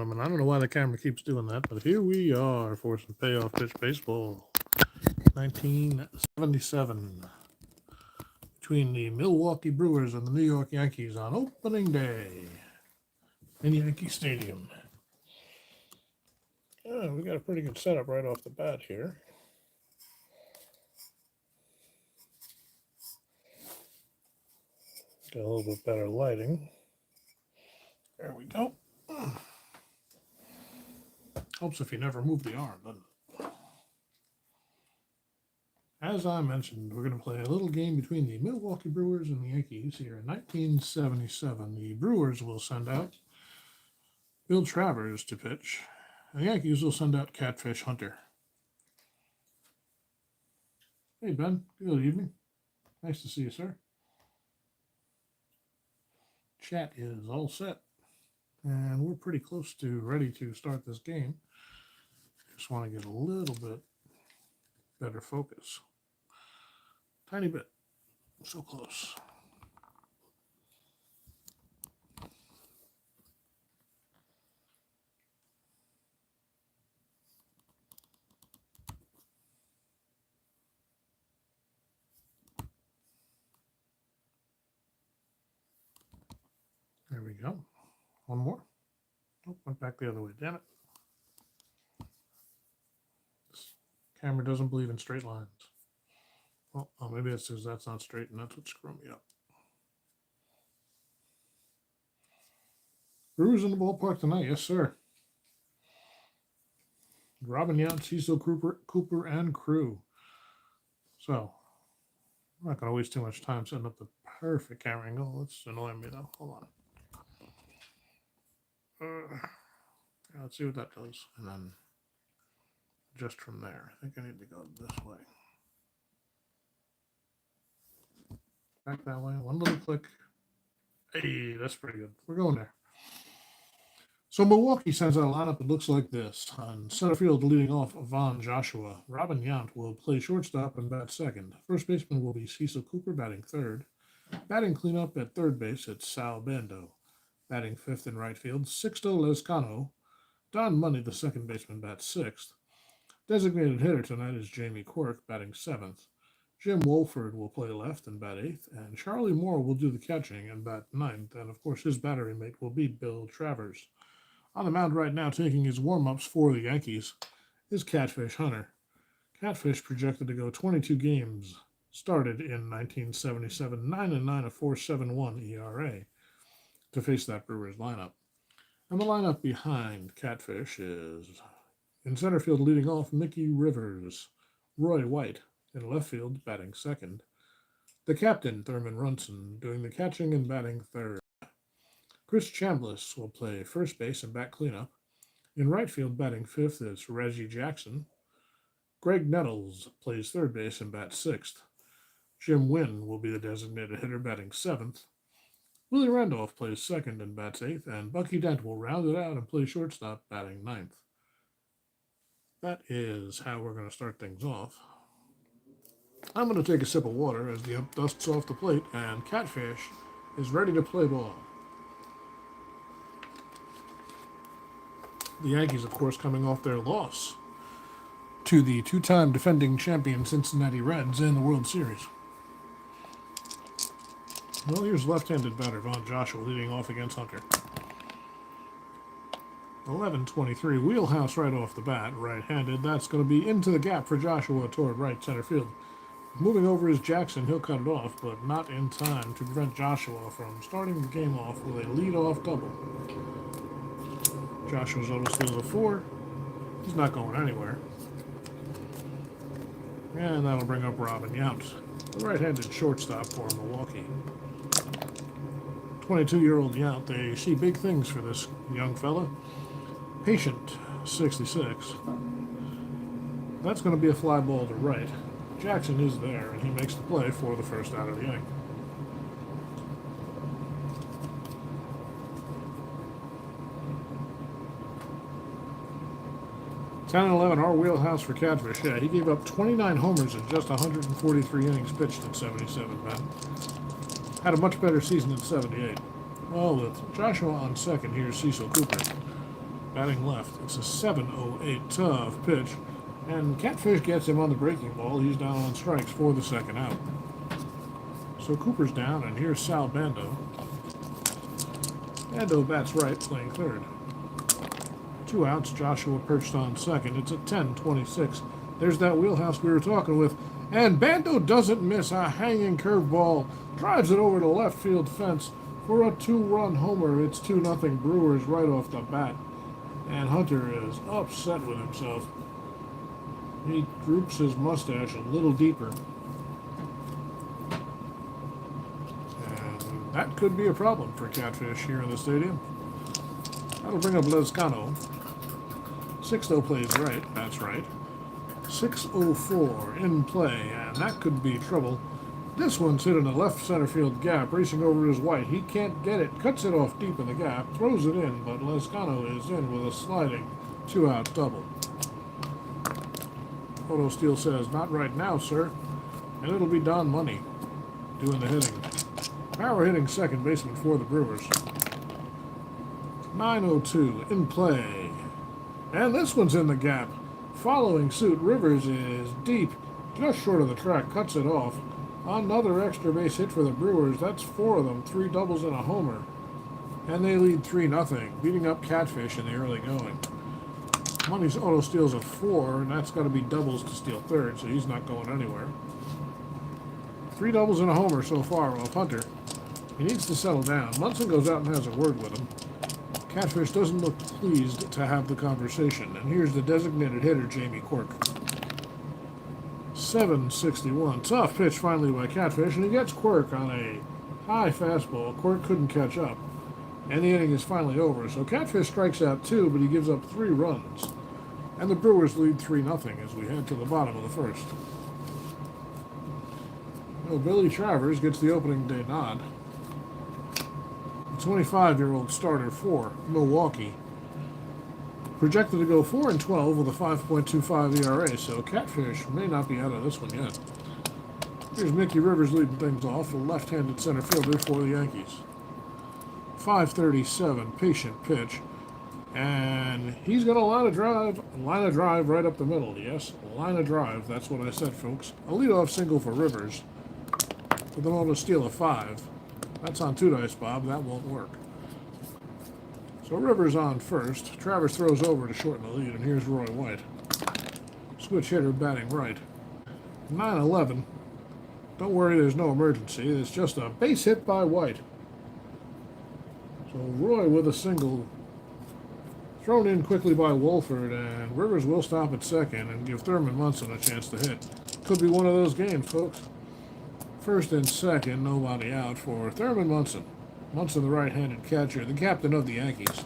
I mean, I don't know why the camera keeps doing that, but here we are for some payoff pitch baseball. 1977. Between the Milwaukee Brewers and the New York Yankees on opening day in Yankee Stadium. We got a pretty good setup right off the bat here. Got a little bit better lighting. There we go. Helps if you never move the arm, doesn't it? As I mentioned, we're going to play a little game between the Milwaukee Brewers and the Yankees here in 1977. The Brewers will send out Bill Travers to pitch, and the Yankees will send out Catfish Hunter. Hey, Ben. Good evening. Nice to see you, sir. Chat is all set, and we're pretty close to ready to start this game. Just want to get a little bit better focus. Tiny bit. So close. There we go. One more. Oh, went back the other way. Damn it. This camera doesn't believe in straight lines. Well, maybe it says that's not straight, and that's what's screwing me up. Brewers in the ballpark tonight, yes, sir. Robin Yount, Cecil Cooper, and crew. So, I'm not going to waste too much time setting up the perfect camera angle. It's annoying me, though. Hold on. Let's see what that does, and then just from there. I think I need to go this way. Back that way. One little click. Hey, that's pretty good. We're going there. So Milwaukee sends out a lineup that looks like this. On center field, leading off Von Joshua. Robin Yount will play shortstop and bat second. First baseman will be Cecil Cooper, batting third. Batting cleanup at third base, it's Sal Bando. Batting fifth in right field, Sixto Lezcano. Don Money, the second baseman, bats sixth. Designated hitter tonight is Jamie Quirk, batting seventh. Jim Wolford will play left and bat eighth, and Charlie Moore will do the catching and bat ninth, and of course his battery mate will be Bill Travers. On the mound right now, taking his warm-ups for the Yankees, is Catfish Hunter. Catfish projected to go 22 games, started in 1977, 9-9, a 4.71 ERA, to face that Brewers lineup. And the lineup behind Catfish is, in center field leading off, Mickey Rivers, Roy White, in left field, batting second. The captain, Thurman Runson, doing the catching and batting third. Chris Chambliss will play first base and bat cleanup. In right field, batting fifth, is Reggie Jackson. Greg Nettles plays third base and bats sixth. Jim Wynn will be the designated hitter, batting seventh. Willie Randolph plays second and bats eighth, and Bucky Dent will round it out and play shortstop, batting ninth. That is how we're going to start things off. I'm going to take a sip of water as the ump dusts off the plate, and Catfish is ready to play ball. The Yankees, of course, coming off their loss to the two-time defending champion Cincinnati Reds in the World Series. Well, here's left-handed batter Von Joshua leading off against Hunter. 11-23, wheelhouse right off the bat, right-handed. That's going to be into the gap for Joshua toward right center field. Moving over is Jackson. He'll cut it off, but not in time to prevent Joshua from starting the game off with a lead-off double. Joshua's almost steals a 4. He's not going anywhere. And that'll bring up Robin Yount, the right-handed shortstop for Milwaukee. 22-year-old Yount, they see big things for this young fella. Patient, 66. That's going to be a fly ball to right. Jackson is there, and he makes the play for the first out of the inning. Ten and 11, our wheelhouse for Catfish. Yeah, he gave up 29 homers in just 143 innings pitched in 77, man. Had a much better season in 78. Well, with Joshua on second, here's Cecil Cooper. batting left. It's a 7-0-8 tough pitch. And Catfish gets him on the breaking ball. He's down on strikes for the second out. So Cooper's down, and here's Sal Bando. Bando bats right, playing third. 2 outs, Joshua perched on second. It's a 10-26. There's that wheelhouse we were talking with. And Bando doesn't miss a hanging curveball. Drives it over the left field fence for a 2-run homer. It's 2-0 Brewers right off the bat. And Hunter is upset with himself. He droops his mustache a little deeper. And that could be a problem for Catfish here in the stadium. That'll bring up Lescano. 6-0 plays right, that's right. 6-0-4 in play, and that could be trouble. This one's hit in the left center field gap, racing over his White. He can't get it, cuts it off deep in the gap, throws it in, but Lescano is in with a sliding 2-out double. Photo Steel says, "Not right now, sir." And it'll be Don Money doing the hitting. Power hitting second baseman for the Brewers. 9-0-2 in play. And this one's in the gap. Following suit, Rivers is deep, just short of the track, cuts it off. Another extra base hit for the Brewers. That's 4 of them, 3 doubles and a homer. And they lead 3-0, beating up Catfish in the early going. Money's auto steals a 4, and that's got to be doubles to steal third, so he's not going anywhere. 3 doubles and a homer so far off Hunter. He needs to settle down. Munson goes out and has a word with him. Catfish doesn't look pleased to have the conversation, and here's the designated hitter, Jamie Quirk. 7-61. Tough pitch finally by Catfish, and he gets Quirk on a high fastball. Quirk couldn't catch up, and the inning is finally over. So Catfish strikes out 2, but he gives up 3 runs. And the Brewers lead 3-0 as we head to the bottom of the first. Well, Billy Travers gets the opening day nod. The 25-year-old starter for Milwaukee. Projected to go 4-12 with a 5.25 ERA, so Catfish may not be out of this one yet. Here's Mickey Rivers leading things off, a left-handed center fielder for the Yankees. 5:37, patient pitch. And he's going to line a drive right up the middle. Yes, line a drive. That's what I said, folks. A leadoff single for Rivers with an auto steal of 5. That's on 2 dice, Bob. That won't work. So Rivers on first. Travers throws over to shorten the lead, and here's Roy White. Switch hitter batting right. 9-11. Don't worry, there's no emergency. It's just a base hit by White. So Roy with a single. Thrown in quickly by Wolford, and Rivers will stop at second and give Thurman Munson a chance to hit. Could be one of those games, folks. First and second, nobody out for Thurman Munson. Munson, the right-handed catcher, the captain of the Yankees.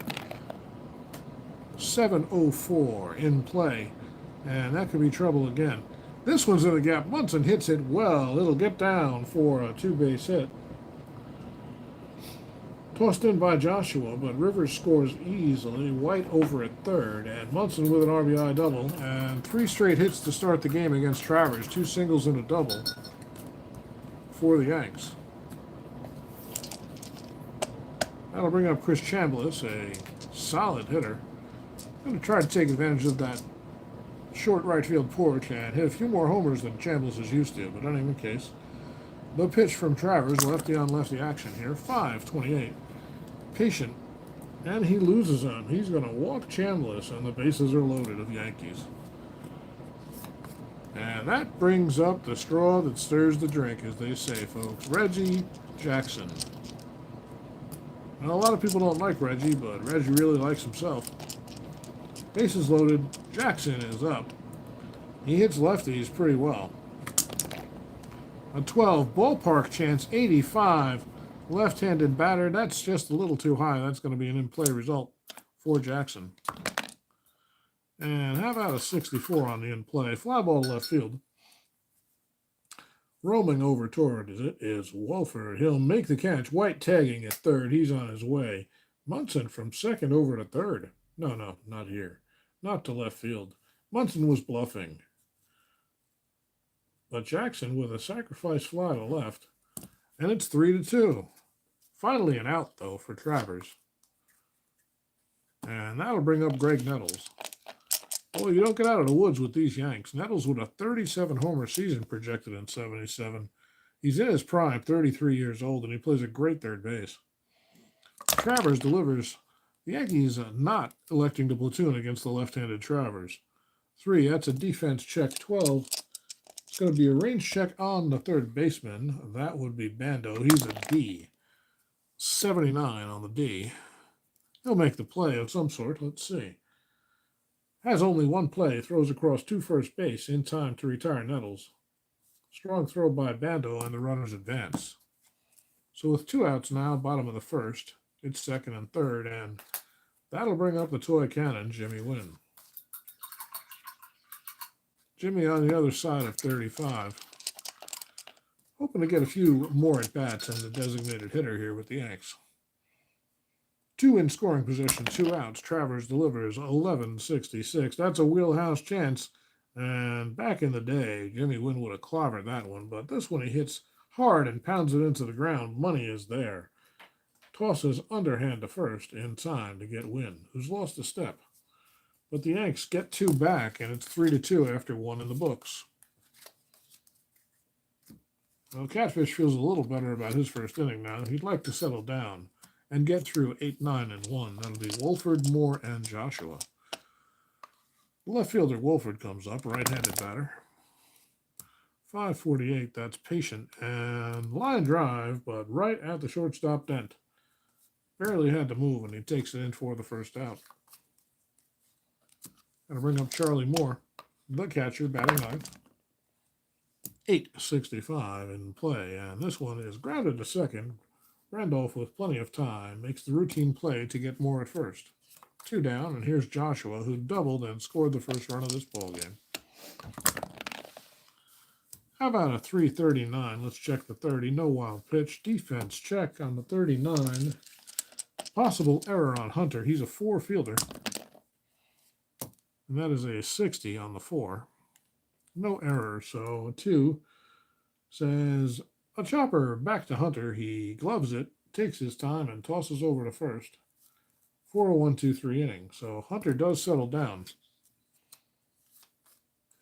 7-0-4 in play, and that could be trouble again. This one's in the gap. Munson hits it well. It'll get down for a 2-base hit. Tossed in by Joshua, but Rivers scores easily. White over at third, and Munson with an RBI double, and 3 straight hits to start the game against Travers. 2 singles and a double for the Yanks. That'll bring up Chris Chambliss, a solid hitter. Going to try to take advantage of that short right field porch and hit a few more homers than Chambliss is used to, but in any case. The pitch from Travers, lefty on lefty action here, 5-28. Patient, and he loses him. He's going to walk Chambliss, and the bases are loaded of Yankees. And that brings up the straw that stirs the drink, as they say, folks. Reggie Jackson. Now, a lot of people don't like Reggie, but Reggie really likes himself. Bases loaded. Jackson is up. He hits lefties pretty well. A 12, ballpark chance, 85. Left-handed batter, that's just a little too high. That's going to be an in-play result for Jackson. And how about a 64 on the in-play? Fly ball to left field. Roaming over toward it is Wolford. He'll make the catch. White tagging at third. He's on his way. Munson from second over to third. No, not here. Not to left field. Munson was bluffing. But Jackson with a sacrifice fly to left. And it's 3-2. Finally an out, though, for Travers. And that'll bring up Greg Nettles. Boy, you don't get out of the woods with these Yanks. Nettles with a 37-homer season projected in 77. He's in his prime, 33 years old, and he plays a great third base. Travers delivers. The Yankees not electing to platoon against the left-handed Travers. 3, that's a defense check. 12, it's going to be a range check on the third baseman. That would be Bando. He's a D. 79 on the D. He'll make the play of some sort. Let's see. Has only one play. Throws across 2 first base in time to retire Nettles. Strong throw by Bando, and the runners advance. So with 2 outs now, bottom of the first, it's second and third, and that'll bring up the toy cannon, Jimmy Wynn. Jimmy on the other side of 35. Hoping to get a few more at-bats as a designated hitter here with the Yanks. 2 in scoring position, 2 outs. Travers delivers 11-66. That's a wheelhouse chance. And back in the day, Jimmy Wynn would have clobbered that one. But this one he hits hard and pounds it into the ground. Money is there. Tosses underhand to first in time to get Wynn, who's lost a step. But the Yanks get 2 back, and it's 3-2 after 1 in the books. Well, Catfish feels a little better about his first inning now. He'd like to settle down and get through 8, 9, and 1. That'll be Wolford, Moore, and Joshua. Left fielder Wolford comes up, right-handed batter. 5:48, that's patient. And line drive, but right at the shortstop dent. Barely had to move, and he takes it in for the first out. Going to bring up Charlie Moore, the catcher, batting ninth. 8:65 in play, and this one is grounded to second. Randolph, with plenty of time, makes the routine play to get Moore at first. 2 down, and here's Joshua, who doubled and scored the first run of this ballgame. How about a 3:39? Let's check the 30. No wild pitch. Defense check on the 39. Possible error on Hunter. He's a 4 fielder. And that is a 60 on the 4. No error, so a 2 says a chopper back to Hunter. He gloves it, takes his time, and tosses over to first. 4-1-2-3 inning. So Hunter does settle down.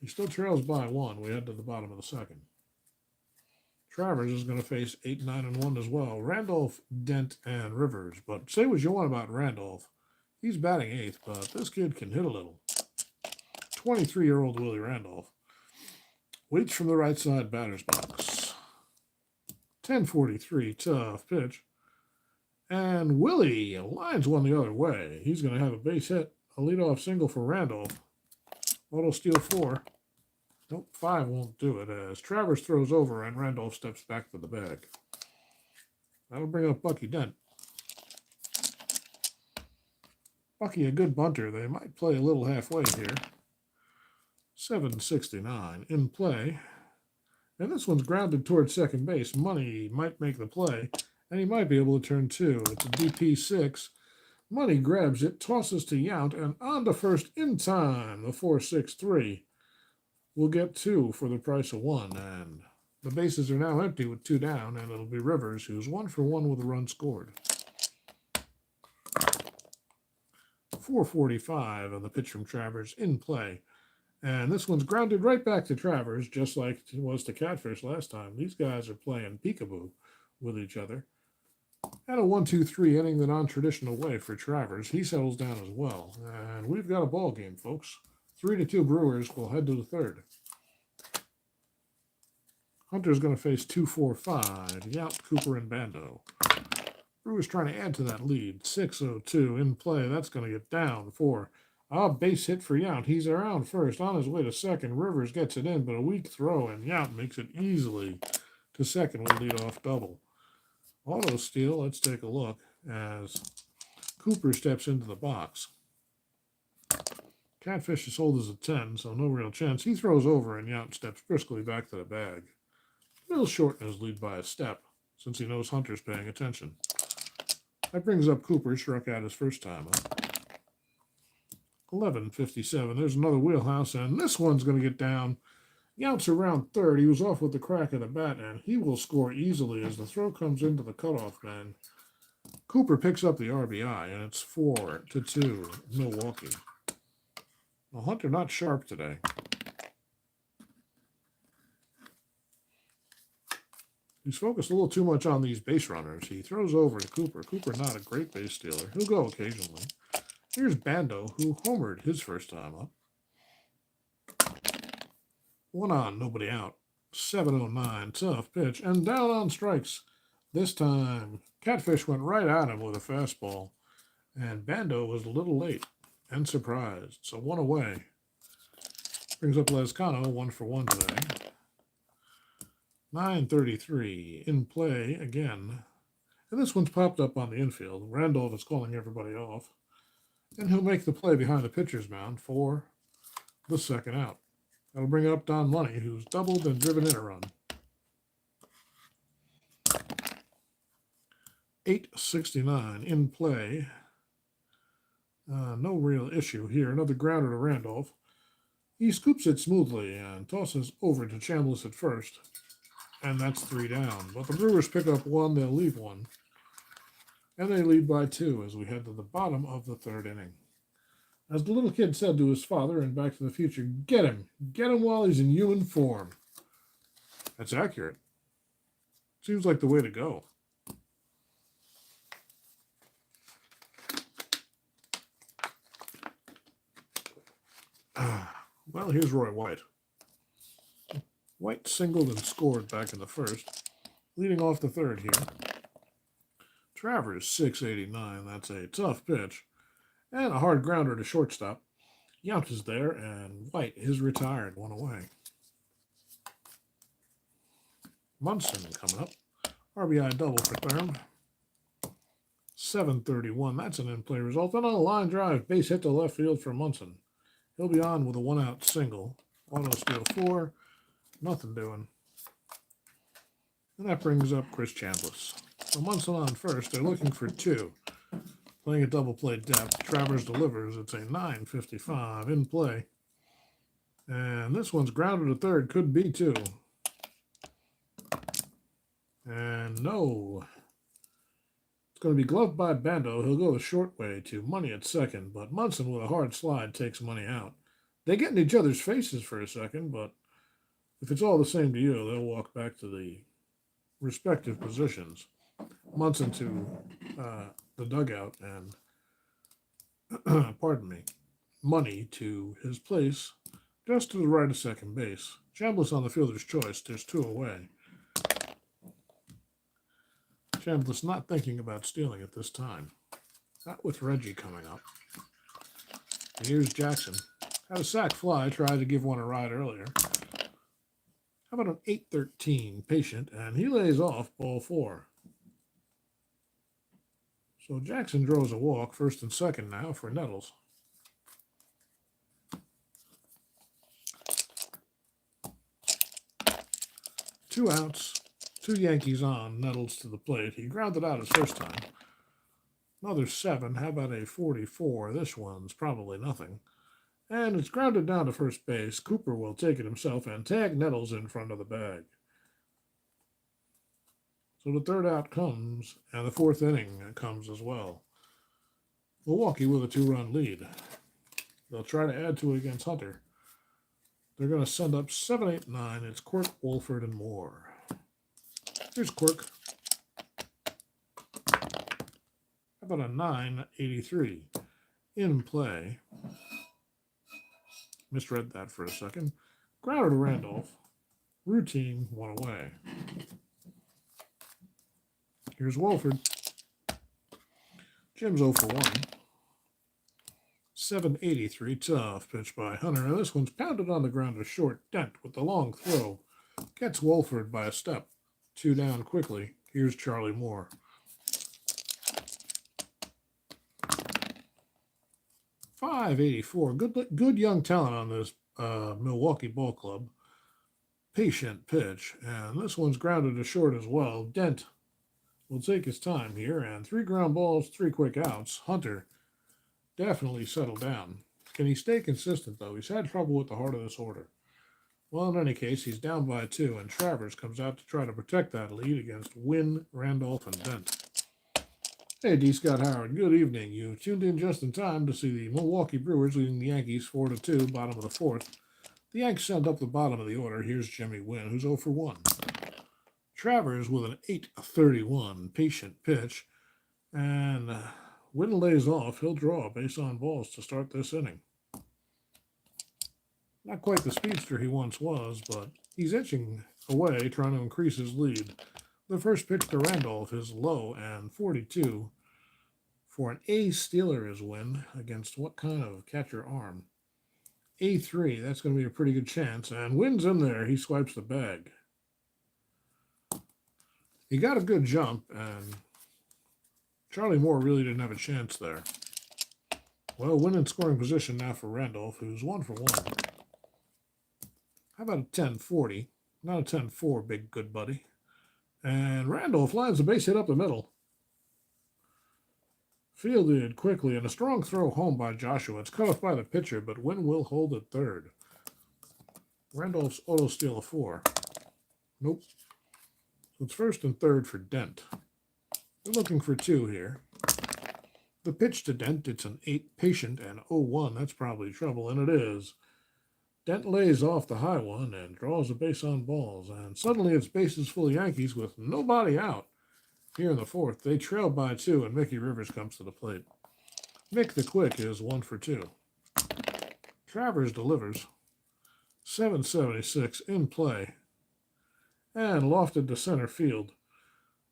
He still trails by 1. We head to the bottom of the second. Travers is going to face 8, 9, and 1 as well. Randolph, Dent, and Rivers. But say what you want about Randolph. He's batting 8th, but this kid can hit a little. 23-year-old Willie Randolph. Waits from the right side batter's box. 10:43, tough pitch. And Willie lines one the other way. He's going to have a base hit. A leadoff single for Randolph. Auto steal 4. Nope, 5 won't do it as Travers throws over and Randolph steps back to the bag. That'll bring up Bucky Dent. Bucky, a good bunter. They might play a little halfway here. 7:69 in play. And this one's grounded towards second base. Money might make the play, and he might be able to turn 2. It's a DP6. Money grabs it, tosses to Yount, and on to first in time. The 4-6-3 will get 2 for the price of 1. And the bases are now empty with 2 down, and it'll be Rivers, who's 1 for 1 with a run scored. 4:45 on the pitch from Travers in play. And this one's grounded right back to Travers, just like it was to Catfish last time. These guys are playing peekaboo with each other. And a 1-2-3 inning the non-traditional way for Travers. He settles down as well. And we've got a ball game, folks. 3-2 Brewers will head to the third. Hunter's going to face 2-4-5. Yount, Cooper, and Bando. Brewers trying to add to that lead. 6-0-2 in play. That's going to get down for a base hit for Yount. He's around first. On his way to second. Rivers gets it in, but a weak throw, and Yount makes it easily to second with a leadoff double. Auto steal, let's take a look as Cooper steps into the box. Catfish is sold as a 10, so no real chance. He throws over, and Yount steps briskly back to the bag. He'll shorten his lead by a step, since he knows Hunter's paying attention. That brings up Cooper, struck out his first time up. 11:57. There's another wheelhouse, and this one's going to get down. Yount's around third. He was off with the crack of the bat, and he will score easily as the throw comes into the cutoff man. Cooper picks up the RBI, and it's 4-2 Milwaukee. Well, Hunter not sharp today. He's focused a little too much on these base runners. He throws over to Cooper. Cooper not a great base stealer. He'll go occasionally. Here's Bando, who homered his first time up. 1 on, nobody out. 7-0-9, tough pitch, and down on strikes. This time, Catfish went right at him with a fastball, and Bando was a little late and surprised. So 1 away. Brings up Lescano, 1 for 1 today. 9:33 in play again. And this one's popped up on the infield. Randolph is calling everybody off. And he'll make the play behind the pitcher's mound for the second out. That'll bring up Don Money, who's doubled and driven in a run. 8:69 in play. No real issue here. Another grounder to Randolph. He scoops it smoothly and tosses over to Chambliss at first. And that's 3 down. But the Brewers pick up 1, they'll leave 1. And they lead by 2 as we head to the bottom of the 3rd inning. As the little kid said to his father in Back to the Future, get him while he's in human form. That's accurate. Seems like the way to go. Well, here's Roy White. White singled and scored back in the first, leading off the 3rd here. Travers, 689. That's a tough pitch. And a hard grounder to shortstop. Yount is there, and White is retired, 1 away. Munson coming up. RBI double for Thurm. 7:31. That's an in-play result. And on a line drive, base hit to left field for Munson. He'll be on with a 1-out single. Auto steal 4. Nothing doing. And that brings up Chris Chambliss. So Munson on first. They're looking for 2. Playing a double play depth. Travers delivers. It's a 9:55 in play. And this one's grounded to 3rd. Could be 2. And no. It's going to be gloved by Bando. He'll go the short way to Money at 2nd. But Munson with a hard slide takes Money out. They get in each other's faces for a second, but if it's all the same to you, they'll walk back to the respective positions. Munson to the dugout and, pardon me, Money to his place just to the right of second base. Chambliss on the fielder's choice. There's 2 away. Chambliss not thinking about stealing at this time. Not with Reggie coming up. And here's Jackson. Had a sac fly, tried to give one a ride earlier. How about an 8-13 patient, and he lays off ball 4. So Jackson draws a walk, 1st and 2nd now for Nettles. Two outs, 2 Yankees on, Nettles to the plate. He grounded out his first time. Another 7, how about a 44? This one's probably nothing. And it's grounded down to first base. Cooper will take it himself and tag Nettles in front of the bag. So the 3rd out comes, and the 4th inning comes as well. Milwaukee with a 2-run lead. They'll try to add to it against Hunter. They're going to send up 7, 8, 9. It's Quirk, Wolford, and Moore. Here's Quirk. How about a 9-83 in play? Misread that for a second. Grounder to Randolph. Routine, 1 away. Here's Wolford. Jim's 0 for 1. 7-83, tough pitch by Hunter. And this one's pounded on the ground to short. Dent with the long throw. Gets Wolford by a step. 2 down quickly. Here's Charlie Moore. $5.84. Good young talent on this Milwaukee ball club. Patient pitch. And this one's grounded to short as well. Dent will take his time here. And 3 ground balls, 3 quick outs. Hunter definitely settled down. Can he stay consistent, though? He's had trouble with the heart of this order. Well, in any case, he's down by 2, and Travers comes out to try to protect that lead against Wynn, Randolph, and Dent. Hey, D. Scott Howard. Good evening. You tuned in just in time to see the Milwaukee Brewers leading the Yankees 4-2, bottom of the fourth. The Yanks send up the bottom of the order. Here's Jimmy Wynn, who's 0 for 1. Travers with an 8-31 patient pitch, and Wynn lays off. He'll draw a base on balls to start this inning. Not quite the speedster he once was, but he's inching away, trying to increase his lead. The first pitch to Randolph is low and 42 for an A-Steelers win against what kind of catcher arm? A3, that's going to be a pretty good chance. And Wynn's in there. He swipes the bag. He got a good jump, and Charlie Moore really didn't have a chance there. Well, Wynn in scoring position now for Randolph, who's 1 for 1. How about a 10-40? Not a 10-4, big good buddy. And Randolph lines the base hit up the middle. Fielded quickly, and a strong throw home by Joshua. It's cut off by the pitcher, but Wynn will hold at third. Randolph's auto steal a 4. Nope. So it's first and third for Dent. They're looking for 2 here. The pitch to Dent, it's an 8 patient and 0-1. That's probably trouble, and it is. Dent lays off the high one and draws a base on balls, and suddenly it's bases full of Yankees with nobody out. Here in the fourth, they trail by 2, and Mickey Rivers comes to the plate. Mick the Quick is 1 for 2. Travers delivers. 776 in play. And lofted to center field.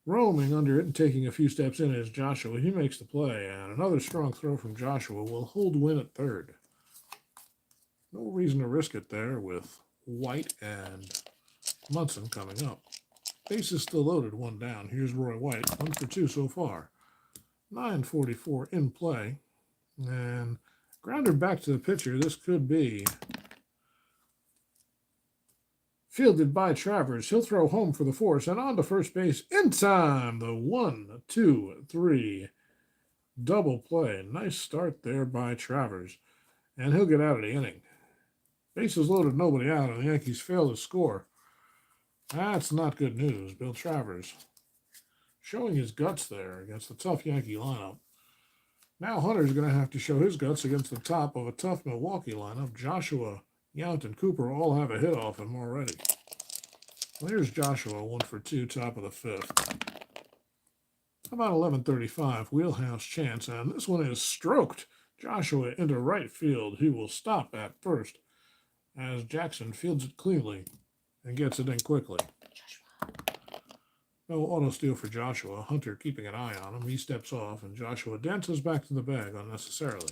Roaming under it and taking a few steps in is Joshua. He makes the play, and another strong throw from Joshua will hold Wynn at third. No reason to risk it there with White and Munson coming up. Base is still loaded, 1 down. Here's Roy White, 1 for 2 so far. 9:44 in play. And grounder back to the pitcher. This could be fielded by Travers. He'll throw home for the force and on to first base in time. The 1-2-3 double play. Nice start there by Travers. And he'll get out of the inning. Bases loaded, nobody out, and the Yankees fail to score. That's not good news. Bill Travers showing his guts there against the tough Yankee lineup. Now Hunter's going to have to show his guts against the top of a tough Milwaukee lineup. Joshua, Yount, and Cooper all have a hit off him already. Well, here's Joshua, 1 for 2, top of the fifth. About 11:35, wheelhouse chance, and this one is stroked. Joshua into right field. He will stop at first as Jackson fields it cleanly and gets it in quickly. No auto steal for Joshua. Hunter keeping an eye on him. He steps off, and Joshua dances back to the bag unnecessarily.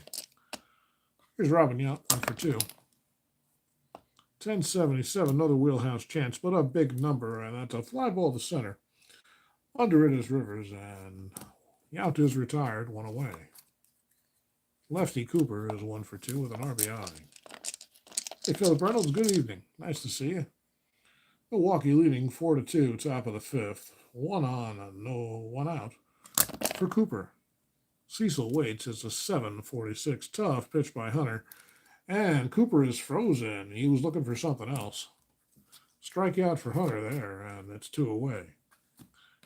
Here's Robin Yount, 1 for 2. 10:77, another wheelhouse chance, but a big number, and that's a fly ball to center. Under it is Rivers, and Yount is retired, 1 away. Lefty Cooper is 1 for 2 with an RBI. Hey, Philip Reynolds, good evening. Nice to see you. Milwaukee leading 4-2, top of the fifth. 1 on and no 1 out for Cooper. Cecil waits. It's a 7:46 tough pitch by Hunter. And Cooper is frozen. He was looking for something else. Strikeout for Hunter there, and it's 2 away.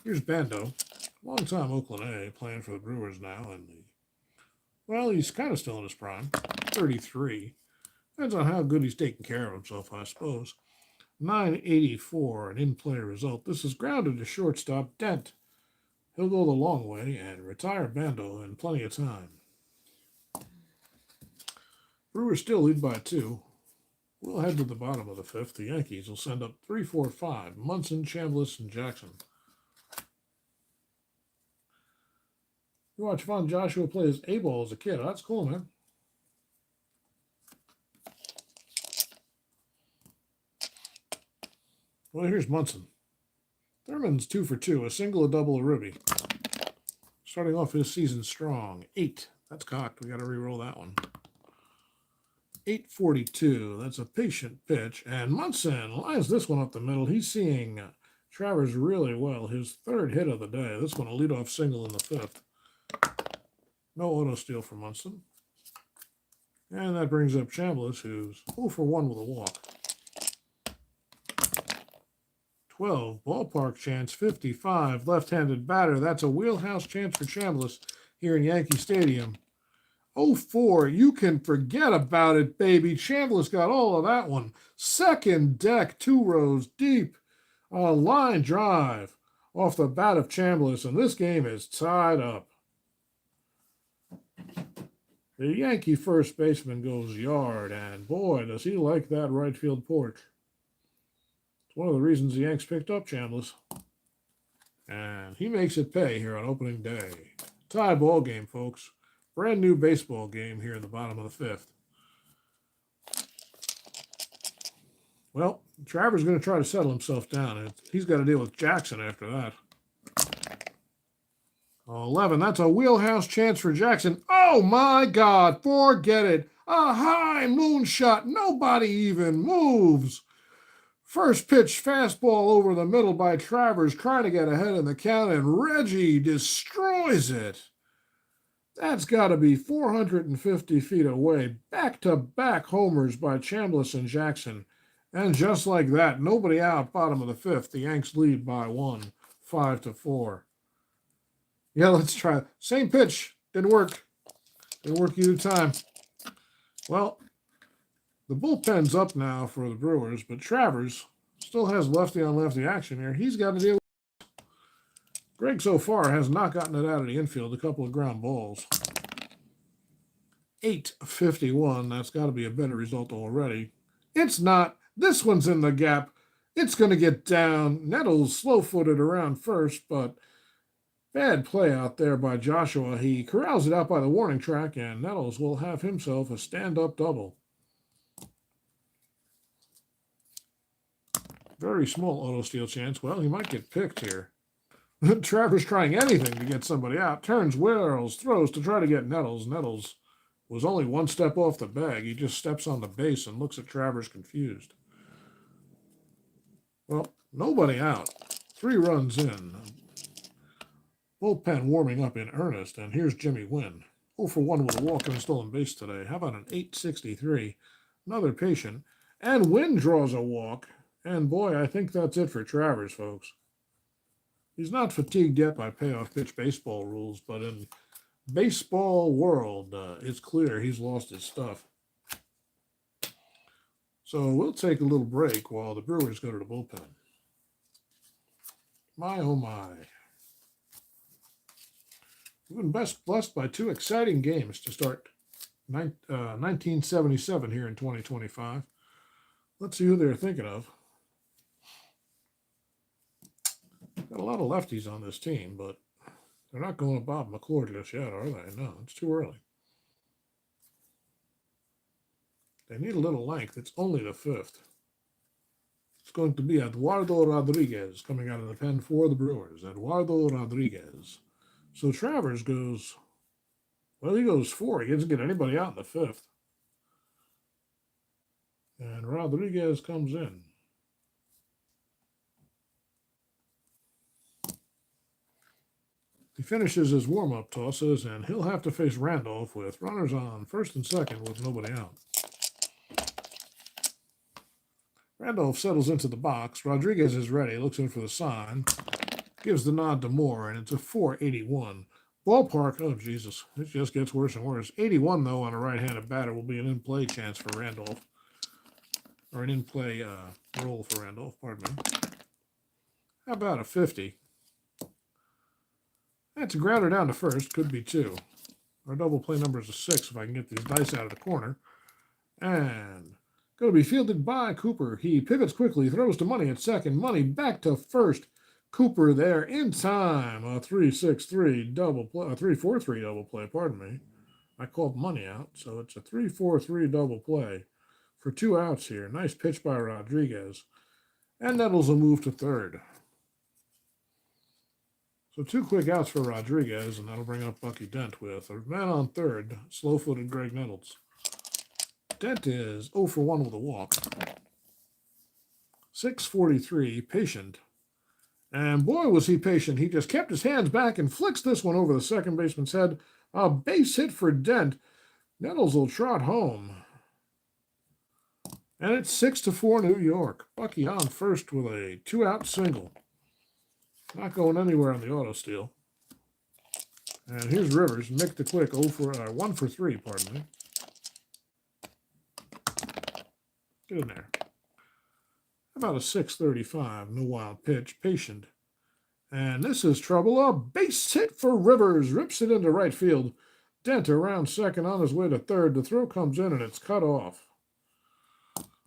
Here's Bando, long-time Oakland A, playing for the Brewers now. Well, he's kind of still in his prime, 33. Depends on how good he's taking care of himself, I suppose. 9:84, an in-play result. This is grounded to shortstop Dent. He'll go the long way and retire Bando in plenty of time. Brewers still lead by 2. We'll head to the bottom of the fifth. The Yankees will send up 3, 4, 5. Munson, Chambliss, and Jackson. You watch Von Joshua play his A-ball as a kid. That's cool, man. Well, here's Munson. Thurman's 2 for 2, a single, a double, a ribby. Starting off his season strong. 8. That's cocked. We got to re-roll that one. 8:42. That's a patient pitch. And Munson lines this one up the middle. He's seeing Travers really well. His 3rd hit of the day. This one a leadoff single in the 5th. No auto steal for Munson. And that brings up Chambliss, who's 0 for 1 with a walk. 12. Ballpark chance, 55. Left-handed batter. That's a wheelhouse chance for Chambliss here in Yankee Stadium. 04. You can forget about it, baby. Chambliss got all of that one. Second deck, 2 rows deep. A line drive off the bat of Chambliss, and this game is tied up. The Yankee first baseman goes yard, and boy, does he like that right field porch. It's one of the reasons the Yanks picked up Chambliss. And he makes it pay here on opening day. Tie ball game, folks. Brand new baseball game here in the bottom of the 5th. Well, Travers is going to try to settle himself down, and he's got to deal with Jackson after that. 11. That's a wheelhouse chance for Jackson. Oh, my God. Forget it. A high moonshot. Nobody even moves. First pitch fastball over the middle by Travers, trying to get ahead in the count, and Reggie destroys it. That's got to be 450 feet away. Back-to-back homers by Chambliss and Jackson. And just like that, nobody out, bottom of the 5th. The Yanks lead by 1, 5-4. Yeah, let's try it. Same pitch. Didn't work. Didn't work either time. Well, the bullpen's up now for the Brewers, but Travers still has lefty-on-lefty action here. He's got to deal with it. Greg so far has not gotten it out of the infield. A couple of ground balls. 8:51. That's got to be a better result already. It's not. This one's in the gap. It's going to get down. Nettles slow-footed around first, but bad play out there by Joshua. He corrals it out by the warning track, and Nettles will have himself a stand-up double. Very small auto steal chance. Well, he might get picked here. Travers trying anything to get somebody out. Turns, whirls, throws to try to get Nettles. Nettles was only one step off the bag. He just steps on the base and looks at Travers confused. Well, nobody out. 3 runs in. Bullpen warming up in earnest, and here's Jimmy Wynn. 0 for 1 with a walk and a stolen base today. How about an 8.63? Another patient. And Wynn draws a walk. And boy, I think that's it for Travers, folks. He's not fatigued yet by payoff pitch baseball rules, but in baseball world, it's clear he's lost his stuff. So we'll take a little break while the Brewers go to the bullpen. My, oh my. We've been blessed by 2 exciting games to start 1977 here in 2025. Let's see who they're thinking of. Got a lot of lefties on this team, but they're not going to Bob McClure just yet, are they? No, it's too early. They need a little length. It's only the 5th. It's going to be Eduardo Rodriguez coming out of the pen for the Brewers. Eduardo Rodriguez. So Travers goes, well, he goes 4. He doesn't get anybody out in the 5th. And Rodriguez comes in. He finishes his warm-up tosses, and he'll have to face Randolph with runners on first and second with nobody out. Randolph settles into the box. Rodriguez is ready, looks in for the sign, gives the nod to Moore, and it's a 4.81. Ballpark, oh, Jesus, it just gets worse and worse. 81, though, on a right-handed batter will be an in-play chance for Randolph. Or an in-play roll for Randolph, pardon me. How about a 50? That's a grounder down to first, could be 2. Our double play number is a 6 if I can get these dice out of the corner. And going to be fielded by Cooper. He pivots quickly, throws to Money at second. Money back to first. Cooper there in time. A 3-6-3 double play, a 3-4-3 double play, pardon me. I called Money out, so it's a 3-4-3 double play for 2 outs here. Nice pitch by Rodriguez. And Nettles will move to third. So 2 quick outs for Rodriguez, and that'll bring up Bucky Dent with a man on third, slow-footed Greg Nettles. Dent is 0 for 1 with a walk. 6.43, patient. And boy, was he patient. He just kept his hands back and flicks this one over the second baseman's head. A base hit for Dent. Nettles will trot home. And it's 6-4 New York. Bucky on first with a 2-out single. Not going anywhere on the auto steal. And here's Rivers. Mick the Quick, 1 for 3, pardon me. Get in there. About a 6:35. No wild pitch. Patient. And this is trouble. A base hit for Rivers. Rips it into right field. Dent around second on his way to third. The throw comes in and it's cut off.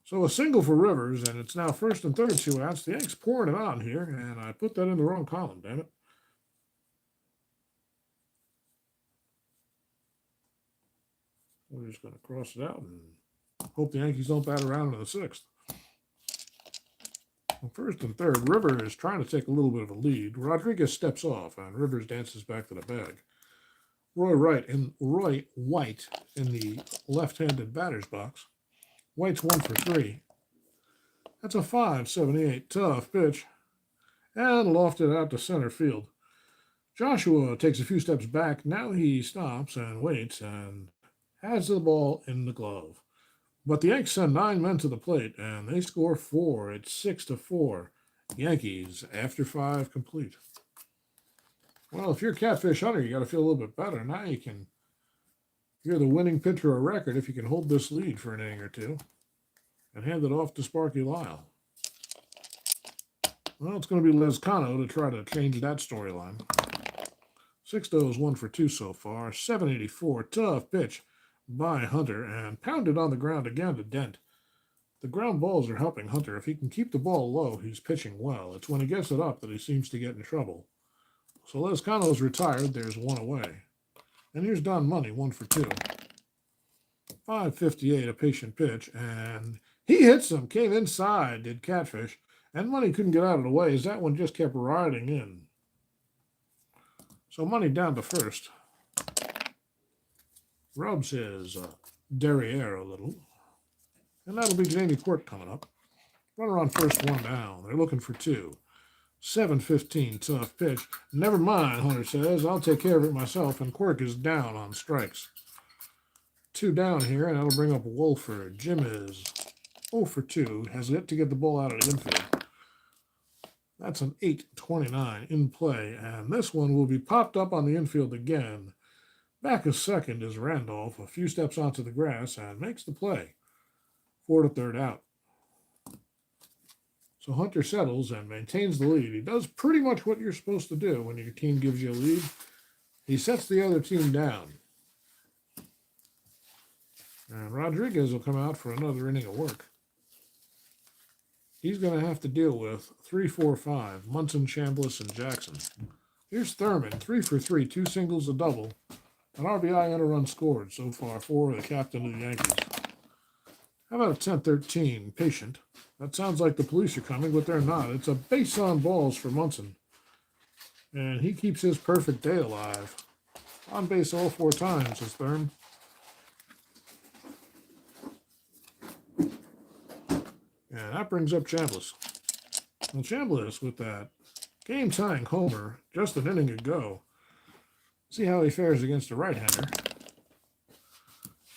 So a single for Rivers, and it's now first and third, 2 outs. The Yanks pouring it on here, and I put that in the wrong column, damn it. We're just going to cross it out and hope the Yankees don't bat around in the 6th. Well, first and third, Rivers is trying to take a little bit of a lead. Rodriguez steps off, and Rivers dances back to the bag. Roy White in the left-handed batter's box. White's 1 for 3. That's a 5.78 tough pitch. And lofted out to center field. Joshua takes a few steps back. Now he stops and waits and has the ball in the glove. But the Yanks send 9 men to the plate, and they score 4. It's 6-4. Yankees after 5 complete. Well, if you're Catfish Hunter, you got to feel a little bit better. Now you're the winning pitcher of record if you can hold this lead for an inning or two and hand it off to Sparky Lyle. Well, it's going to be Lezcano to try to change that storyline. Sixto is 1 for 2 so far. 7.84. Tough pitch by Hunter and pounded on the ground again to Dent. The ground balls are helping Hunter. If he can keep the ball low, he's pitching well. It's when he gets it up that he seems to get in trouble. So Lezcano's retired. There's 1 away. And here's Don Money, 1 for 2. 5.58, a patient pitch, and he hits him. Came inside, did Catfish, and Money couldn't get out of the way as that one just kept riding in. So Money down to first. Rubs his derriere a little. And that'll be Jamie Quirk coming up. Runner on first, 1 down. They're looking for 2. 7.15, tough pitch. Never mind, Hunter says. I'll take care of it myself, and Quirk is down on strikes. 2 down here, and that'll bring up Wolford. Jim is 0 for 2. Has yet to get the ball out of the infield. That's an 8.29 in play, and this one will be popped up on the infield again. Back a second is Randolph, a few steps onto the grass, and makes the play. 4 to third out. So Hunter settles and maintains the lead. He does pretty much what you're supposed to do when your team gives you a lead. He sets the other team down. And Rodriguez will come out for another inning of work. He's going to have to deal with 3, 4, 5, Munson, Chambliss, and Jackson. Here's Thurman, 3 for 3, 2 singles, a double. An RBI and a run scored so far for the captain of the Yankees. How about a 10-13, patient? That sounds like the police are coming, but they're not. It's a base on balls for Munson. And he keeps his perfect day alive. On base all 4 times, says Thurman. And that brings up Chambliss. And Chambliss with that game-tying homer just an inning ago. See how he fares against a right-hander.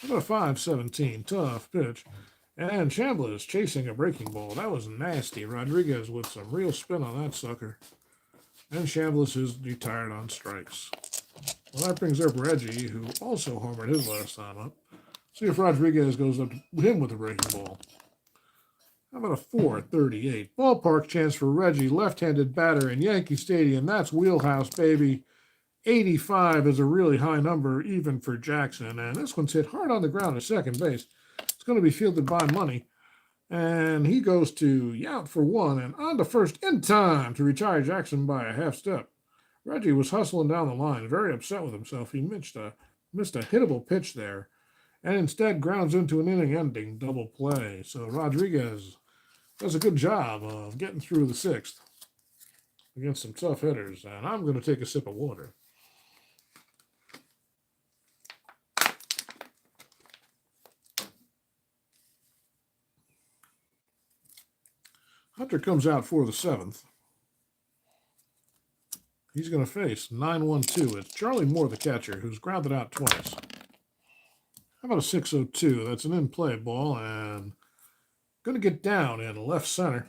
About a 5.17, tough pitch. And Chambliss chasing a breaking ball. That was nasty. Rodriguez with some real spin on that sucker. And Chambliss is retired on strikes. Well, that brings up Reggie, who also homered his last time up. See if Rodriguez goes up to him with a breaking ball. How about a 4.38? Ballpark chance for Reggie, left-handed batter in Yankee Stadium. That's wheelhouse, baby. 85 is a really high number, even for Jackson. And this one's hit hard on the ground at second base. It's going to be fielded by Money. And he goes to Yount for 1 and on to first in time to retire Jackson by a half step. Reggie was hustling down the line, very upset with himself. He missed a hittable pitch there and instead grounds into an inning-ending double play. So Rodriguez does a good job of getting through the 6th against some tough hitters. And I'm going to take a sip of water. Hunter comes out for the 7th. He's going to face 9-1-2. It's Charlie Moore, the catcher, who's grounded out twice. How about a 6.02? That's an in-play ball, and Going to get down in left center.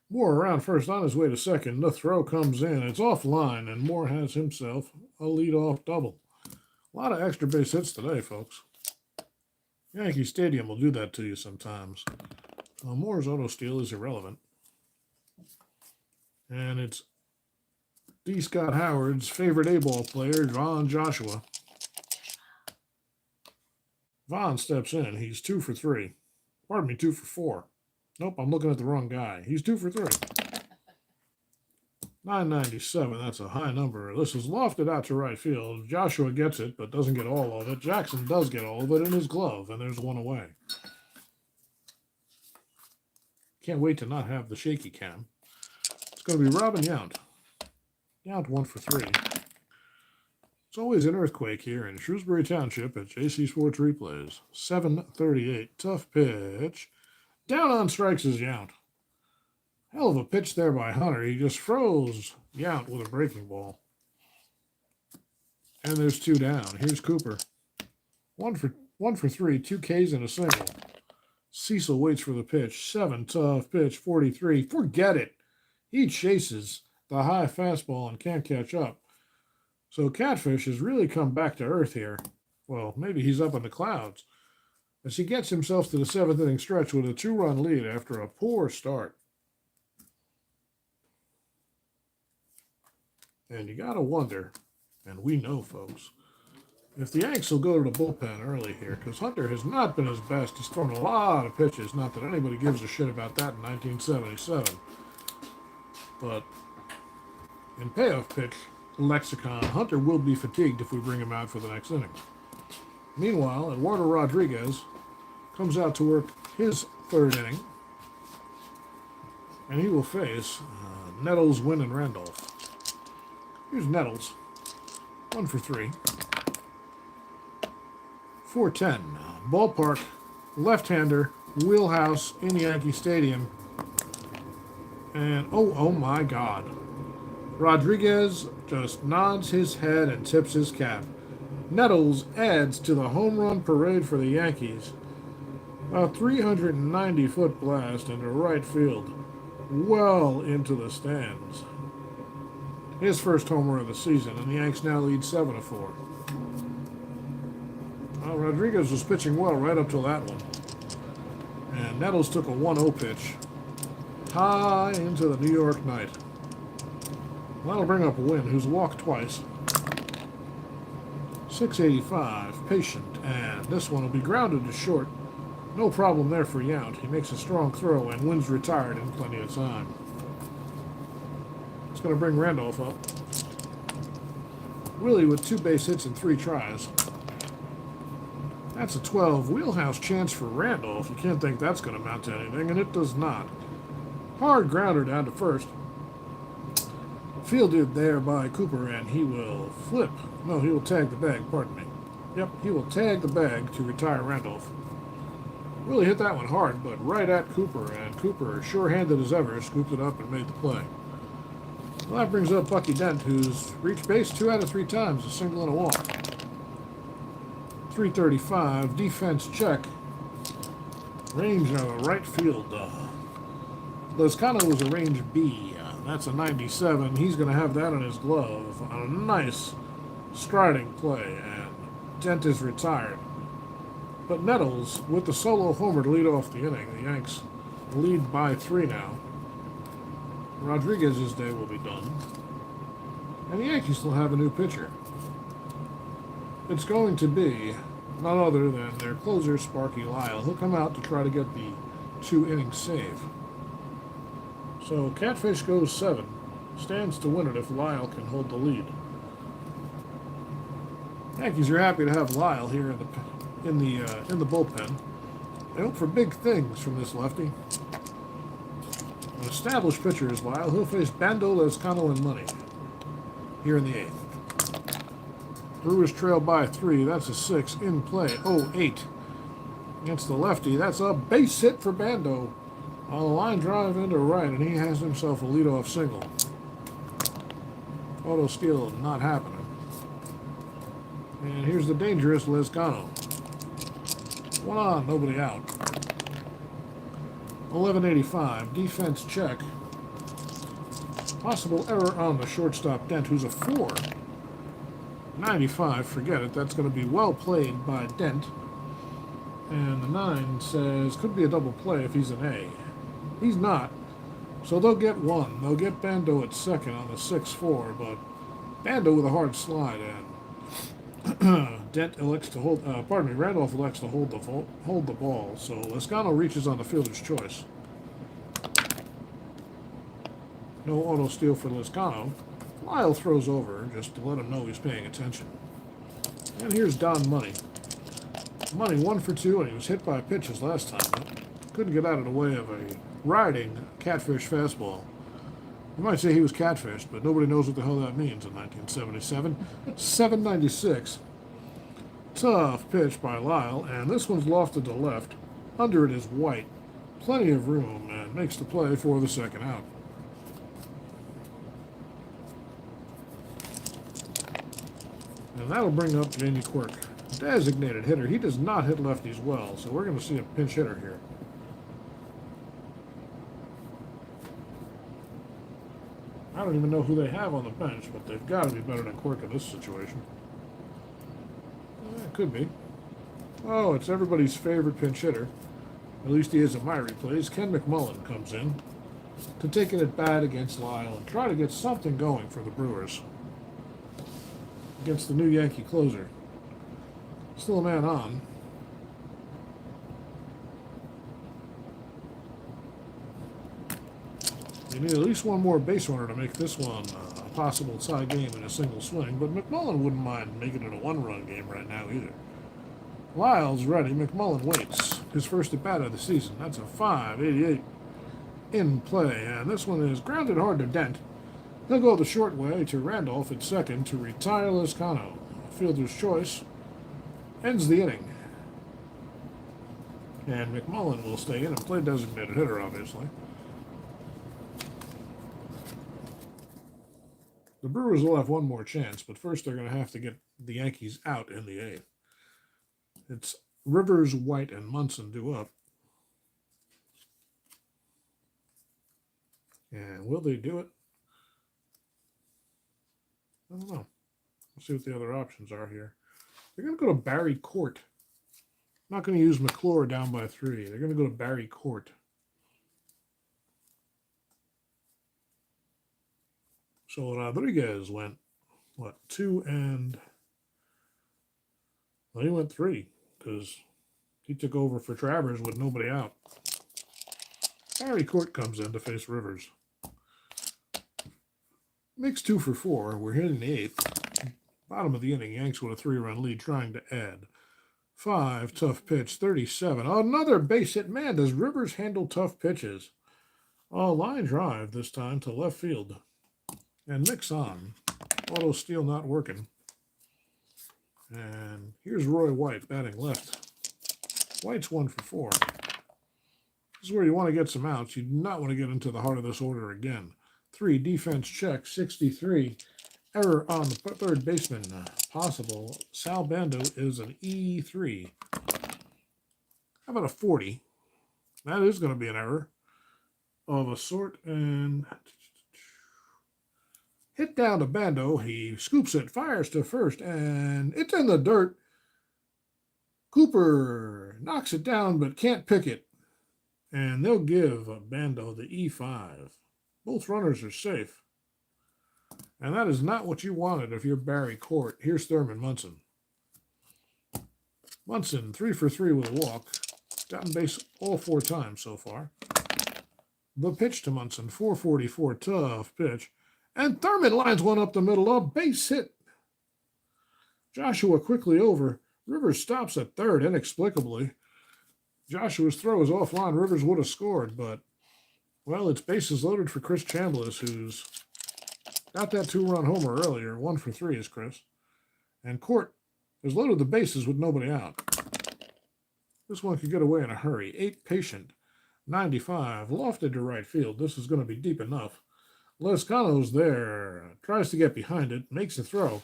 Moore around first on his way to second. The throw comes in. It's offline, and Moore has himself a leadoff double. A lot of extra base hits today, folks. Yankee Stadium will do that to you sometimes. Moore's auto steal is irrelevant. And it's D. Scott Howard's favorite A-ball player, Vaughn Joshua. Vaughn steps in. He's 2 for 3. Pardon me, 2 for 4. Nope, I'm looking at the wrong guy. He's 2 for 3. 997, that's a high number. This is lofted out to right field. Joshua gets it, but doesn't get all of it. Jackson does get all of it in his glove, and there's one away. Can't wait to not have the shaky cam. It's going to be Robin Yount. Yount 1 for 3. It's always an earthquake here in Shrewsbury Township at JC Sports Replays. 7:38. Tough pitch. Down on strikes is Yount. Hell of a pitch there by Hunter. He just froze Yount with a breaking ball. And there's 2 down. Here's Cooper. 1 for 3, 2 Ks and a single. Cecil waits for the pitch. 7, tough pitch, 43. Forget it. He chases the high fastball and can't catch up. So Catfish has really come back to earth here. Well, maybe he's up in the clouds. As he gets himself to the 7th inning stretch with a 2-run lead after a poor start. And you got to wonder, and we know, folks, if the Yanks will go to the bullpen early here, because Hunter has not been his best. He's thrown a lot of pitches. Not that anybody gives a shit about that in 1977. But in payoff pitch lexicon, Hunter will be fatigued if we bring him out for the next inning. Meanwhile, Eduardo Rodriguez comes out to work his 3rd inning, and he will face Nettles, Wynn, and Randolph. Here's Nettles, 1 for 3. 410. Ballpark, left-hander, wheelhouse in Yankee Stadium. And, oh my God. Rodriguez just nods his head and tips his cap. Nettles adds to the home run parade for the Yankees. A 390-foot blast into right field, well into the stands. His first homer of the season, and the Yanks now lead 7-4. Well, Rodriguez was pitching well right up till that one. And Nettles took a 1-0 pitch high into the New York night. That'll bring up Wynn, who's walked twice. 685, patient, and this one will be grounded to short. No problem there for Yount. He makes a strong throw, and Wynn's retired in plenty of time. It's going to bring Randolph up. Willie with 2 base hits and 3 tries. That's a 12 wheelhouse chance for Randolph. You can't think that's going to amount to anything, and it does not. Hard grounder down to first. Fielded there by Cooper, and he will flip. No, he will tag the bag, pardon me. Yep, he will tag the bag to retire Randolph. Really hit that one hard, but right at Cooper, and Cooper, sure-handed as ever, scooped it up and made the play. Well, that brings up Bucky Dent, who's reached base 2 out of 3 times, a single and a walk. 335, defense check. Range on the right field. Lozcano was a range B. That's a 97. He's going to have that in his glove on a nice striding play, and Dent is retired. But Nettles, with the solo homer to lead off the inning, the Yanks lead by 3 now. Rodriguez's day will be done. And the Yankees will have a new pitcher. It's going to be none other than their closer, Sparky Lyle. He'll come out to try to get the 2-inning save. So Catfish goes 7. Stands to win it if Lyle can hold the lead. Yankees are happy to have Lyle here in the bullpen. They hope for big things from this lefty. An established pitcher is Lyle. He'll face Bando, Lezcano, and Money here in the 8th. Brewers trail by 3. That's a 6 in play. 0-8 against the lefty. That's a base hit for Bando on a line drive into right, and he has himself a leadoff single. Auto steal not happening. And here's the dangerous Lezcano. 1 on, nobody out. 1185, defense check. Possible error on the shortstop Dent, who's a 4. 95, forget it. That's going to be well played by Dent. And the 9 says could be a double play if he's an A. He's not. So they'll get 1. They'll get Bando at second on the 6-4, but Bando with a hard slide, and Dent elects to hold. Randolph elects to hold the ball. So Lezcano reaches on the fielder's choice. No auto steal for Lezcano. Lyle throws over just to let him know he's paying attention. And here's Don Money. Money 1 for 2, and he was hit by pitches last time, but couldn't get out of the way of a riding catfish fastball. You might say he was catfished, but nobody knows what the hell that means in 1977. 796. Tough pitch by Lyle, and this one's lofted to left. Under it is White. Plenty of room, and makes the play for the second out. And that'll bring up Jamie Quirk. Designated hitter. He does not hit lefties well, so we're going to see a pinch hitter here. I don't even know who they have on the bench, but they've got to be better than Quirk in this situation. It could be. Oh, it's everybody's favorite pinch hitter. At least he is in my replays. Ken McMullen comes in to take it at bat against Lyle and try to get something going for the Brewers against the new Yankee closer. Still a man on. You need at least one more base runner to make this one a possible tie game in a single swing, but McMullen wouldn't mind making it a one-run game right now either. Lyle's ready. McMullen waits. His first at-bat of the season. That's a 5.88 in play, and this one is grounded hard to Dent. He'll go the short way to Randolph at second to retire Lezcano. Fielder's choice ends the inning. And McMullen will stay in and play designated hitter, obviously. The Brewers will have one more chance, but first they're going to have to get the Yankees out in the 8th. It's Rivers, White, and Munson due up. And will they do it? I don't know. Let's see what the other options are here. They're going to go to Barry Court. Not going to use McClure down by 3. They're going to go to Barry Court. So Rodriguez went, 2 and... Well, he went 3 because he took over for Travers with nobody out. Barry Court comes in to face Rivers. Makes 2 for 4. We're hitting the 8th. Bottom of the inning, Yanks with a 3-run lead trying to add. 5, tough pitch, 37. Another base hit. Man, does Rivers handle tough pitches? Line drive this time to left field. And mix on. Auto steal not working. And here's Roy White batting left. White's 1 for 4. This is where you want to get some outs. You do not want to get into the heart of this order again. 3, defense check, 63. Error on the third baseman. Possible. Sal Bando is an E3. How about a 40? That is going to be an error of a sort. And hit down to Bando. He scoops it, fires to first, and it's in the dirt. Cooper knocks it down but can't pick it. And they'll give Bando the E5. Both runners are safe. And that is not what you wanted if you're Barry Court. Here's Thurman Munson. Munson, 3 for 3 with a walk. Gotten base all 4 times so far. The pitch to Munson, 444, tough pitch. And Thurman lines one up the middle, a base hit. Joshua quickly over. Rivers stops at third, inexplicably. Joshua's throw is offline. Rivers would have scored, but, well, it's bases loaded for Chris Chambliss, who's got that 2-run homer earlier. 1 for 3 is Chris. And Court has loaded the bases with nobody out. This one could get away in a hurry. 8 patient. 95. Lofted to right field. This is going to be deep enough. Lezcano's there. Tries to get behind it. Makes a throw.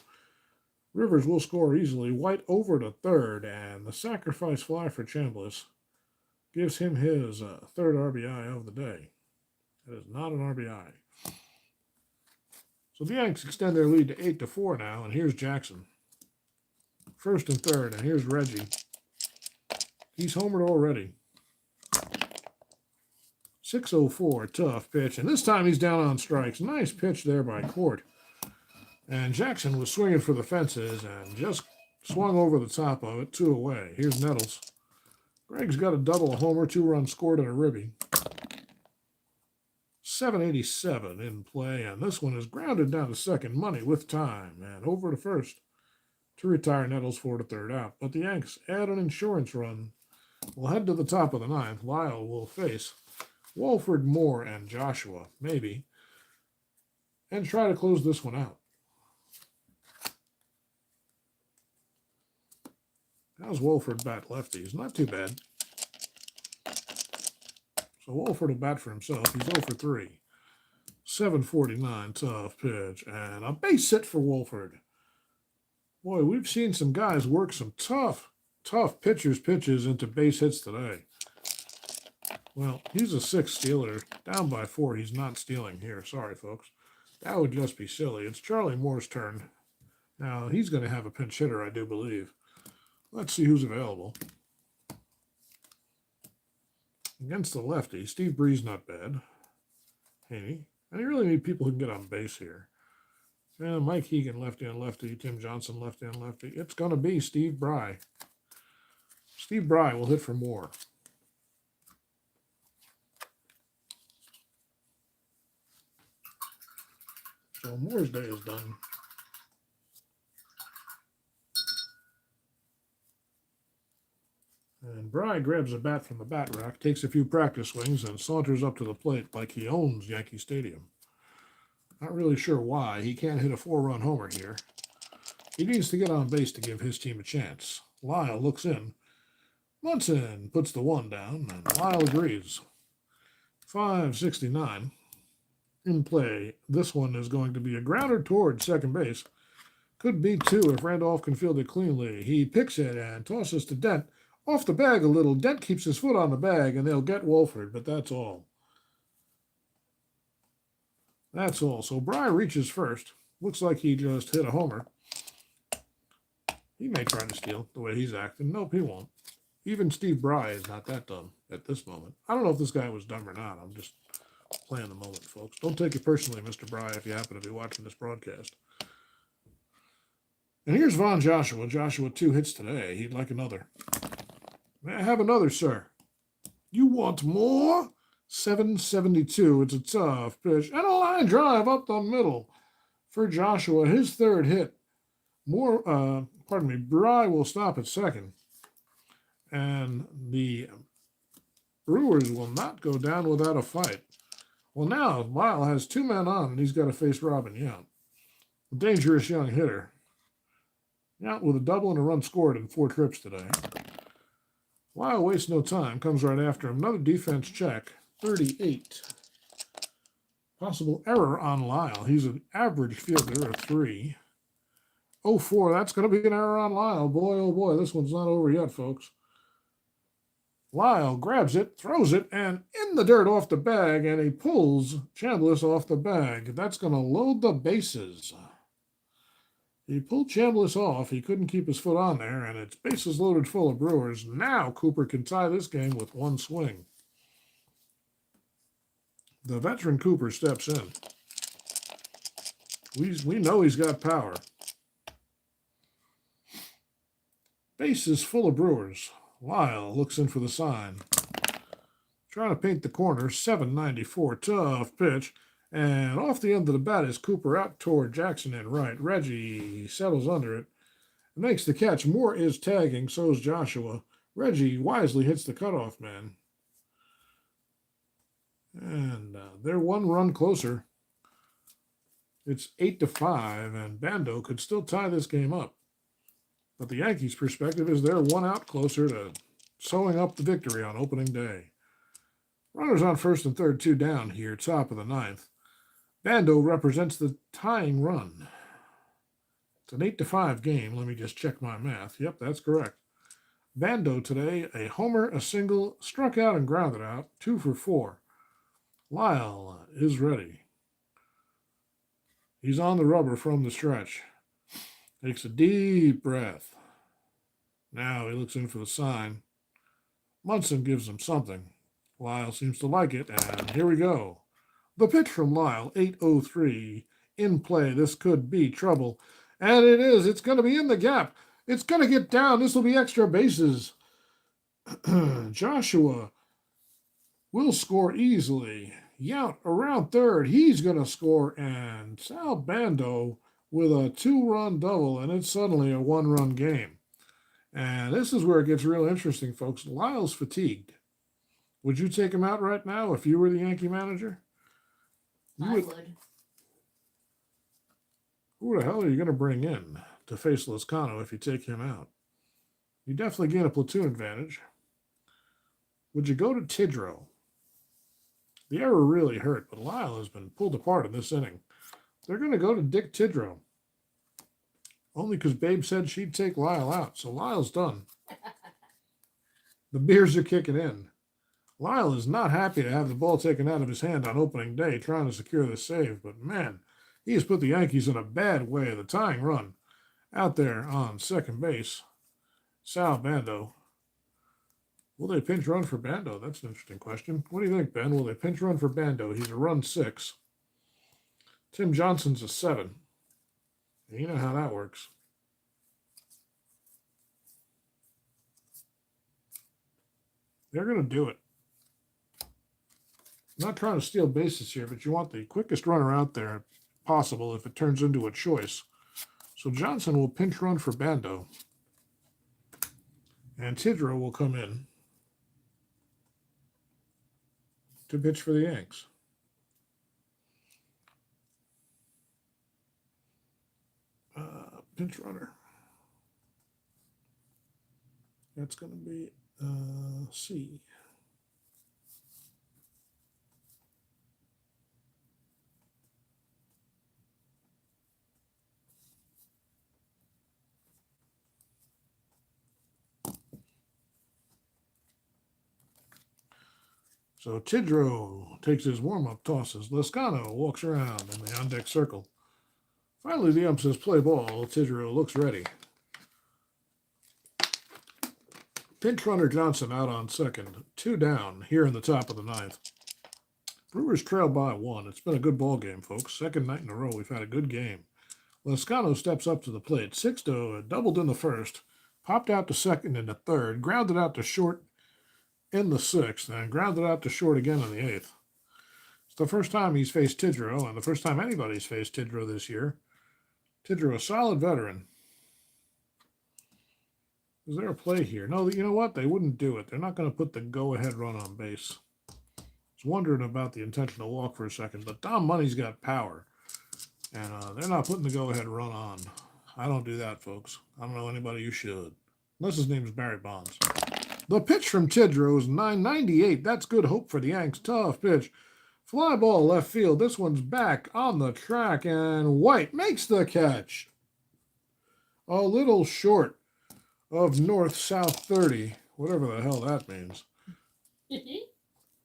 Rivers will score easily. White over to third. And the sacrifice fly for Chambliss gives him his third RBI of the day. That is not an RBI. So the Yanks extend their lead to 8-4 now, and here's Jackson. First and third, and here's Reggie. He's homered already. 6-0-4, tough pitch, and this time he's down on strikes. Nice pitch there by Court. And Jackson was swinging for the fences and just swung over the top of it, 2 away. Here's Nettles. Greg's got a double, a homer, 2 runs scored, and a ribby. 787 in play, and this one is grounded down to second, money with time, and over to first to retire Nettles 4 to third out. But the Yanks add an insurance run. We'll head to the top of the ninth. Lyle will face Walford, Moore, and Joshua, maybe, and try to close this one out. How's Walford bat lefties? Not too bad. So Walford will bat for himself. He's 0 for 3. 749, tough pitch, and a base hit for Walford. Boy, we've seen some guys work some tough pitches into base hits today. Well, he's a 6 stealer. Down by 4, he's not stealing here. Sorry, folks. That would just be silly. It's Charlie Moore's turn. Now, he's going to have a pinch hitter, I do believe. Let's see who's available. Against the lefty, Steve Breeze not bad. Haney. And you really need people who can get on base here. And Mike Hegan, lefty on lefty. Tim Johnson, lefty on lefty. It's going to be Steve Bry. Steve Bry will hit for Moore. So Moore's day is done. And Bry grabs a bat from the bat rack, takes a few practice swings, and saunters up to the plate like he owns Yankee Stadium. Not really sure why. He can't hit a 4-run homer here. He needs to get on base to give his team a chance. Lyle looks in. Munson puts the 1 down, and Lyle agrees. 569. In play, this one is going to be a grounder toward second base. Could be 2 if Randolph can field it cleanly. He picks it and tosses to Dent. Off the bag a little. Dent keeps his foot on the bag, and they'll get Wolford, but that's all. That's all. So Bry reaches first. Looks like he just hit a homer. He may try to steal the way he's acting. Nope, he won't. Even Steve Bry is not that dumb at this moment. I don't know if this guy was dumb or not. I'm just playing the moment, folks. Don't take it personally, Mr. Bry, if you happen to be watching this broadcast. And here's Von Joshua. Joshua 2 hits today. He'd like another. May I have another, sir? You want more? 772. It's a tough pitch. And a line drive up the middle for Joshua. His third hit. Bry will stop at second. And the Brewers will not go down without a fight. Well, now Lyle has 2 men on, and he's got to face Robin Yount. A dangerous young hitter. Yount with a double and a run scored in 4 trips today. Lyle wastes no time, comes right after him. Another defense check, 38. Possible error on Lyle. He's an average fielder of 3. 0-4, that's going to be an error on Lyle. Boy, oh boy, this one's not over yet, folks. Lyle grabs it, throws it, and in the dirt off the bag, and he pulls Chambliss off the bag. That's going to load the bases. He pulled Chambliss off. He couldn't keep his foot on there, and it's bases loaded full of Brewers. Now Cooper can tie this game with 1 swing. The veteran Cooper steps in. We know he's got power. Bases full of Brewers. Lyle looks in for the sign. Trying to paint the corner. 794. Tough pitch. And off the end of the bat is Cooper out toward Jackson and right. Reggie settles under it and makes the catch. Moore is tagging. So is Joshua. Reggie wisely hits the cutoff man. And they're 1 run closer. It's 8-5, and Bando could still tie this game up. But the Yankees' perspective is they're 1 out closer to sewing up the victory on opening day. Runners on first and third, 2 down here, top of the 9th. Bando represents the tying run. It's an 8-5 game. Let me just check my math. Yep, that's correct. Bando today, a homer, a single, struck out and grounded out, 2 for 4. Lyle is ready. He's on the rubber from the stretch. Takes a deep breath. Now he looks in for the sign. Munson gives him something. Lyle seems to like it, and here we go. The pitch from Lyle, 8:03. In play. This could be trouble. And it is. It's going to be in the gap. It's going to get down. This will be extra bases. Joshua will score easily. Yount around third. He's going to score. And Sal Bando with a 2-run double. And it's suddenly a 1-run game. And this is where it gets real interesting, folks. Lyle's fatigued. Would you take him out right now if you were the Yankee manager? I would. Who the hell are you going to bring in to face Lozcano if you take him out? You definitely gain a platoon advantage. Would you go to Tidrow? The error really hurt, but Lyle has been pulled apart in this inning. They're going to go to Dick Tidrow. Only because Babe said she'd take Lyle out, so Lyle's done. The beers are kicking in. Lyle is not happy to have the ball taken out of his hand on opening day, trying to secure the save, but man, he has put the Yankees in a bad way. The tying run out there on second base. Sal Bando. Will they pinch run for Bando? That's an interesting question. What do you think, Ben? Will they pinch run for Bando? He's a run 6. Tim Johnson's a 7. You know how that works. They're going to do it. I'm not trying to steal bases here, but you want the quickest runner out there possible if it turns into a choice. So Johnson will pinch run for Bando. And Tidrow will come in to pitch for the Yanks. Pinch runner. That's going to be C. So Tidrow takes his warm-up tosses. Lozcano walks around in the on-deck circle. Finally, the ump says play ball. Tidrow looks ready. Pinch runner Johnson out on second. 2 down here in the top of the 9th. Brewers trail by 1. It's been a good ball game, folks. Second night in a row, we've had a good game. Lozcano steps up to the plate. Sixto doubled in the first, popped out to second in the third, grounded out to short in the 6th, and grounded out to short again in the 8th. It's the first time he's faced Tidrow, and the first time anybody's faced Tidrow this year. Tidrow, a solid veteran. Is there a play here? No, you know what? They wouldn't do it. They're not going to put the go-ahead run on base. I was wondering about the intentional walk for a second, but Dom Money's got power, and they're not putting the go-ahead run on. I don't do that, folks. I don't know anybody who should, unless his name is Barry Bonds. The pitch from Tidrow is 998. That's good hope for the Yanks. Tough pitch. Fly ball left field. This one's back on the track, and White makes the catch. A little short of north-south 30, whatever the hell that means.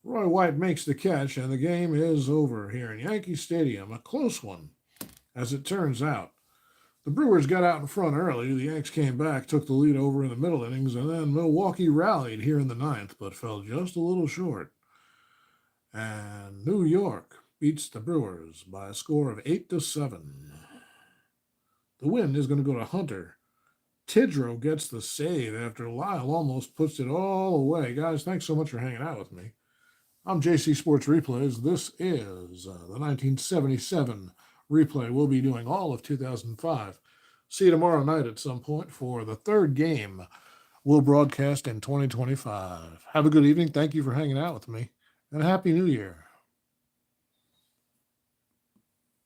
Roy White makes the catch, and the game is over here in Yankee Stadium. A close one, as it turns out. The Brewers got out in front early. The Yanks came back, took the lead over in the middle innings, and then Milwaukee rallied here in the 9th, but fell just a little short. And New York beats the Brewers by a score of 8-7. The win is going to go to Hunter. Tidrow gets the save after Lyle almost puts it all away. Guys, thanks so much for hanging out with me. I'm JC Sports Replays. This is the 1977 replay. We'll be doing all of 2005. See you tomorrow night at some point for the 3rd game we'll broadcast in 2025. Have a good evening. Thank you for hanging out with me, and a Happy New Year.